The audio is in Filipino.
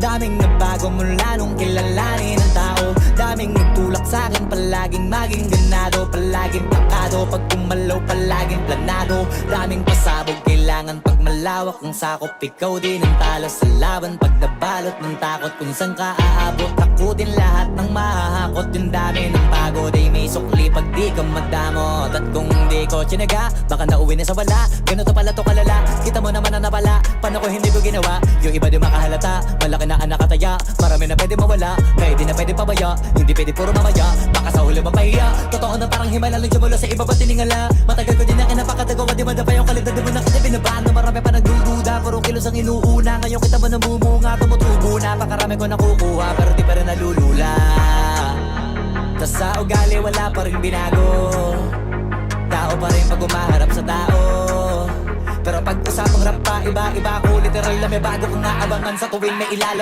Daming nabago mula nung kilalanin ang tao. Daming nagtulak sa'kin, palaging maging ganado. Palaging takado, pag kumalaw palaging planado. Daming pasabog, kailangan pag malawak ang sakop. Ikaw din ang talo sa laban, pag nabalot ng takot. Kung saan ka aabot, takutin lahat ng mahahakot. Yung dami ng pagod ay may sukli pag di ka madamot. At kung di ko tsinaga, baka nauwi na sa wala. Ganito pala to kalala, kita mo naman ang napala. Paano ko hindi ko ginawa, yung iba di makahalata. Malaki na ang nakataya, marami na pwede mawala. Kaya di na pwede pabaya, hindi pwede puro mamaya. Baka sa huli mapahiya, totoo na parang himala lang mula sa iba pa tiningala. Matagal ko din na kinapakatagawa, di madapa yung kalidad. Di mo na kasi binabahan na marami pa nagdududa. Puro kilos ang inuuna, ngayon kita mo namumunga. Tumutubo na, pakarami ko nakukuha, pero di pa rin nalulula. Tas sa ugali wala pa rin binago. Tao pa rin pag umaharap sa tao. Pero pag usapang rap pa, iba-iba ako. Literal na may bago kong naabangan sa tuwing may ilalim.